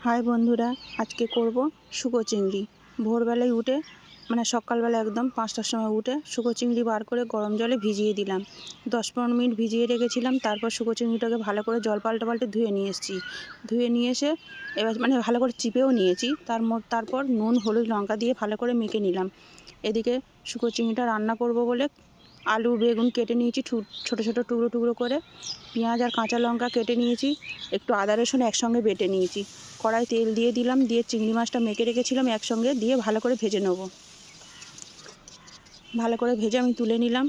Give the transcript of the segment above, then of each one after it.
High বন্ধুরা, আজকে করব শুকো চিংড়ি। ভোরবেলায় উঠে সকালবেলা একদম 5টার সময় উঠে শুকো চিংড়ি বার করে গরম জলে ভিজিয়ে দিলাম। 10-15 মিনিট ভিজিয়ে রেখেছিলাম। তারপর শুকো চিংড়িটাকে ভালো করে জল পাল্টে ধুয়ে নিয়ে এসেছি। ধুয়ে নিয়ে এসে এবার ভালো করে চিপেও নিয়েছি। তারপর নুন, হলুদ, লঙ্কা দিয়ে ভালো করে মেখে নিলাম। এদিকে শুকো চিংড়িটা রান্না করব বলে আলু বেগুন কেটে নিয়েছি ছোটো ছোটো টুকরো টুকরো করে। পেঁয়াজ আর কাঁচা লঙ্কা কেটে নিয়েছি। একটু আদা রসুন একসঙ্গে বেটে নিয়েছি। কড়াই তেল দিয়ে দিলাম, দিয়ে চিংড়ি মাছটা মেখে রেখেছিলাম একসঙ্গে দিয়ে ভালো করে ভেজে নেব। ভালো করে ভেজে আমি তুলে নিলাম।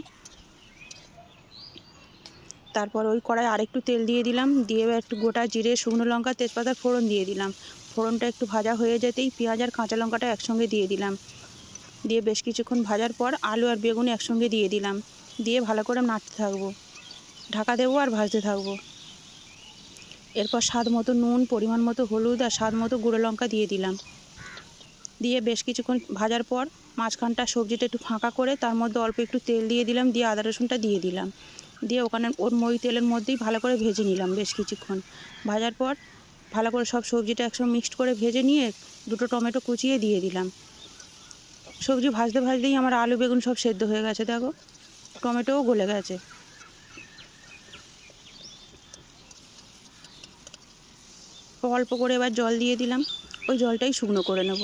তারপর ওই কড়াই আরেকটু তেল দিয়ে দিলাম, দিয়ে একটু গোটা জিরে, শুকনো লঙ্কা, তেজপাতার ফোড়ন দিয়ে দিলাম। ফোড়নটা একটু ভাজা হয়ে যেতেই পেঁয়াজ আর কাঁচা লঙ্কাটা একসঙ্গে দিয়ে দিলাম। দিয়ে বেশ কিছুক্ষণ ভাজার পর আলু আর বেগুন একসঙ্গে দিয়ে দিলাম। দিয়ে ভালো করে নাড়তে থাকবো, ঢাকা দেবো আর ভাজতে থাকবো। এরপর স্বাদ মতো নুন, পরিমাণ মতো হলুদ আর স্বাদ মতো গুঁড়ো লঙ্কা দিয়ে দিলাম। দিয়ে বেশ কিছুক্ষণ ভাজার পর মাঝখানটা সবজিটা একটু ফাঁকা করে তার মধ্যে অল্প একটু তেল দিয়ে দিলাম, দিয়ে আদা রসুনটা দিয়ে দিলাম। দিয়ে ওই তেলের মধ্যেই ভালো করে ভেজে নিলাম বেশ কিছুক্ষণ। ভাজার পর ভালো করে সব সবজিটা একসঙ্গে মিক্সড করে ভেজে নিয়ে দুটো টমেটো কুচিয়ে দিয়ে দিলাম। সবজি ভাজতেই আমার আলু বেগুন সব সেদ্ধ হয়ে গেছে, দেখো টমেটোও গলে গেছে। অল্প করে এবার জল দিয়ে দিলাম, ওই জলটাই শুকনো করে নেব।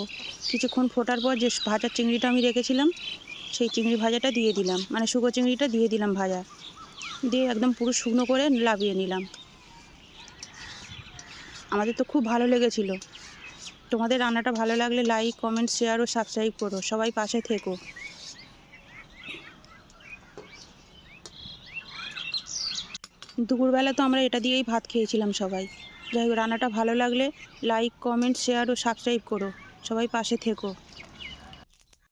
কিছুক্ষণ ফোটার পর যে ভাজা চিংড়িটা আমি রেখেছিলাম সেই চিংড়ি ভাজাটা দিয়ে দিলাম, শুকো চিংড়িটা দিয়ে দিলাম ভাজা। দিয়ে একদম পুরো শুকনো করে লাবিয়ে নিলাম। আমাদের তো খুব ভালো লেগেছিল। তোমাদের রান্নাটা ভালো লাগলে লাইক, কমেন্ট, শেয়ার ও সাবস্ক্রাইব করো। সবাই পাশে থেকো। দুপুরবেলা তো আমরা এটা দিয়েই ভাত খেয়েছিলাম সবাই। যাই হোক, রান্নাটা ভালো লাগলে লাইক, কমেন্ট, শেয়ার ও সাবস্ক্রাইব করো। সবাই পাশে থেকো।